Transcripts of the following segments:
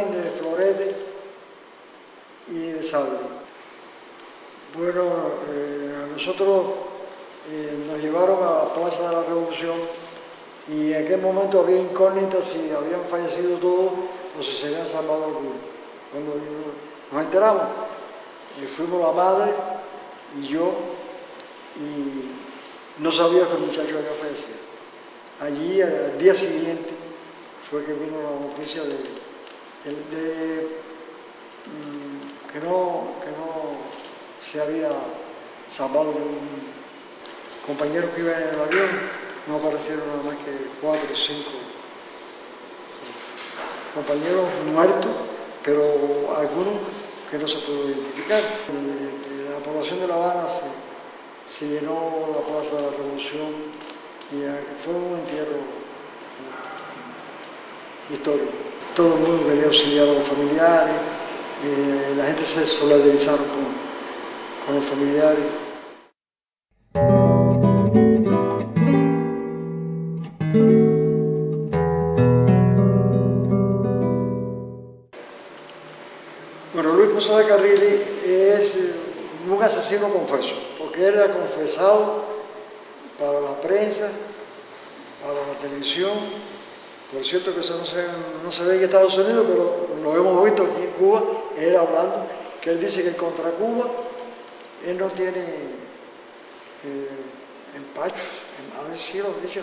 Lavín, de Florete y de Salvi. Bueno, nosotros nos llevaron a la Plaza de la Revolución y en aquel momento había incógnitas si habían fallecido todos o si se habían salvado algunos. Cuando nos enteramos, fuimos la madre y yo, y no sabía que el muchacho había fallecido. Allí, al día siguiente, fue que vino la noticia que no se había salvado un compañero que iba en el avión. No aparecieron nada más que 4 o 5 compañeros muertos, pero algunos que no se pudo identificar. La población de La Habana se llenó la Plaza de la Revolución y fue un entierro histórico. Todo el mundo quería auxiliar a los familiares, la gente se solidarizaron con los familiares. Bueno, Luis Posada Carrilli es un asesino confeso, porque él ha confesado para la prensa, para la televisión. Por cierto que eso no se ve en Estados Unidos, pero lo hemos visto aquí en Cuba, él hablando, que él dice que contra Cuba él no tiene empachos. Sí lo he dicho,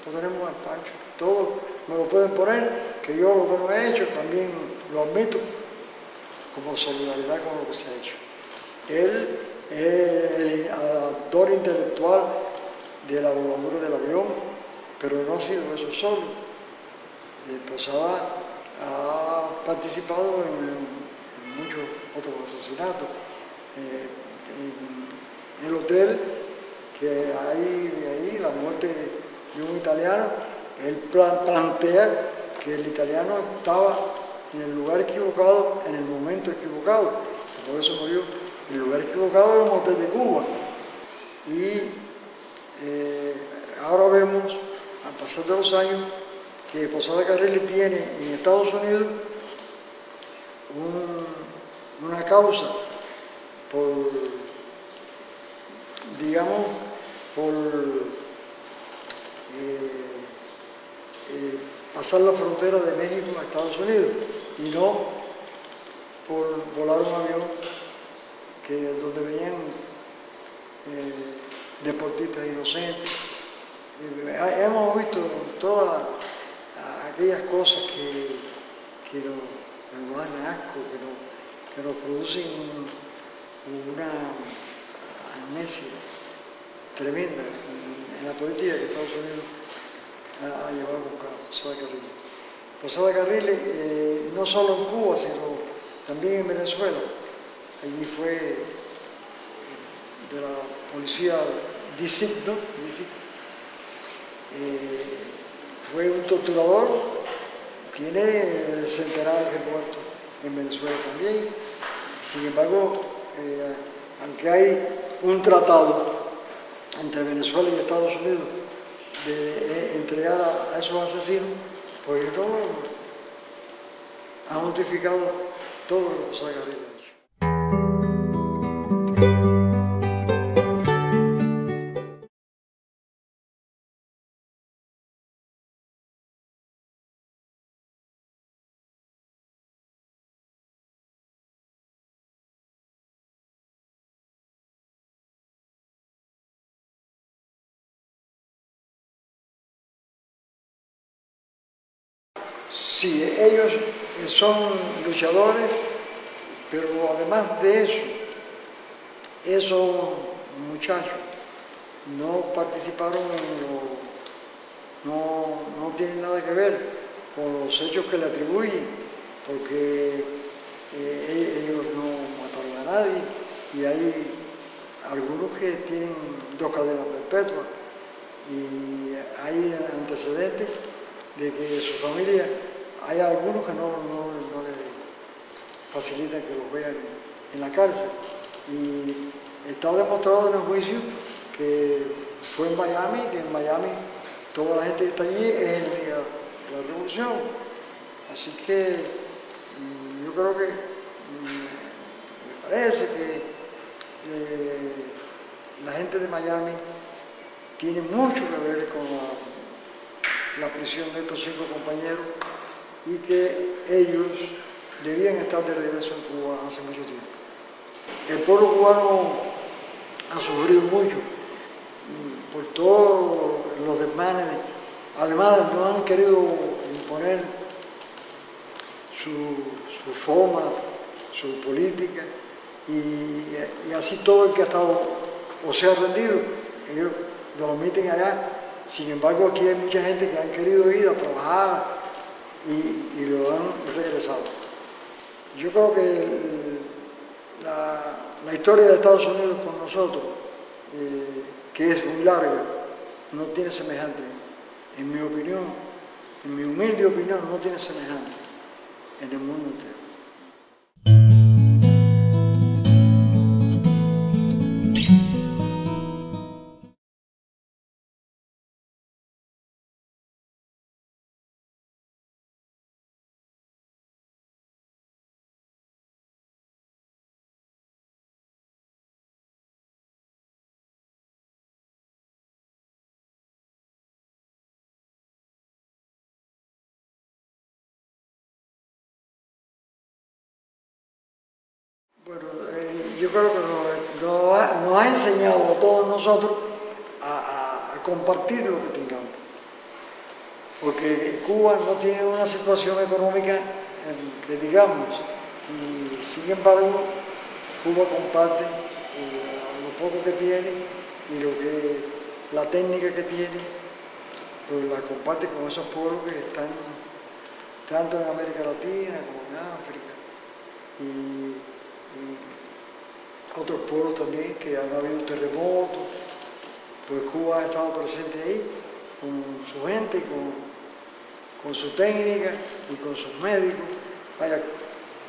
no tenemos empachos, todo me lo pueden poner, que yo lo que no he hecho también lo admito, como solidaridad con lo que se ha hecho. Él es el autor intelectual de la voladura del avión, pero no ha sido eso solo. Posada ha participado en muchos otros asesinatos. En el hotel que hay ahí, la muerte de un italiano, él plantea que el italiano estaba en el lugar equivocado, en el momento equivocado, por eso murió. El lugar equivocado era un hotel de Cuba. Y ahora vemos, al pasar de los años, que Posada Carrilli tiene en Estados Unidos una causa por, digamos, por pasar la frontera de México a Estados Unidos y no por volar un avión donde venían deportistas inocentes. Hemos visto todas aquellas cosas que nos dan asco, que nos producen una amnesia tremenda en la política que Estados Unidos ha llevado a Posada Carrilli. Posada Carrilli no solo en Cuba, sino también en Venezuela. Allí fue de la policía DICIC, ¿no? Fue un torturador, tiene centenares de muertos en Venezuela también. Sin embargo, aunque hay un tratado entre Venezuela y Estados Unidos de entregar a esos asesinos, pues no han notificado todo lo que Posada Carrilli ha hecho. Sí, ellos son luchadores, pero además de eso, esos muchachos no participaron no tienen nada que ver con los hechos que le atribuyen, porque ellos no mataron a nadie y hay algunos que tienen 2 cadenas perpetuas y hay antecedentes de que su familia, hay algunos que no le facilitan que los vean en la cárcel. Y está demostrado en el juicio que fue en Miami, que en Miami toda la gente que está allí es enemiga de la revolución. Así que Y yo creo que me parece que la gente de Miami tiene mucho que ver con la prisión de estos 5 compañeros y que ellos debían estar de regreso en Cuba hace mucho tiempo. El pueblo cubano ha sufrido mucho por todos los desmanes. Además, no han querido imponer su forma, su política, y así todo el que ha estado o se ha rendido, ellos lo omiten allá. Sin embargo, aquí hay mucha gente que han querido ir a trabajar y lo han regresado. Yo creo que la historia de Estados Unidos con nosotros, que es muy larga, no tiene semejante. En mi opinión, en mi humilde opinión, no tiene semejante en el mundo entero. Bueno, yo creo que nos ha enseñado a todos nosotros a compartir lo que tengamos. Porque Cuba no tiene una situación económica que digamos, y sin embargo Cuba comparte lo poco que tiene y la técnica que tiene, pues la comparte con esos pueblos que están tanto en América Latina como en África y otros pueblos también que han habido terremotos, pues Cuba ha estado presente ahí con su gente, con su técnica y con sus médicos. Vaya,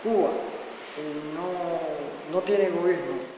Cuba no tiene egoísmo.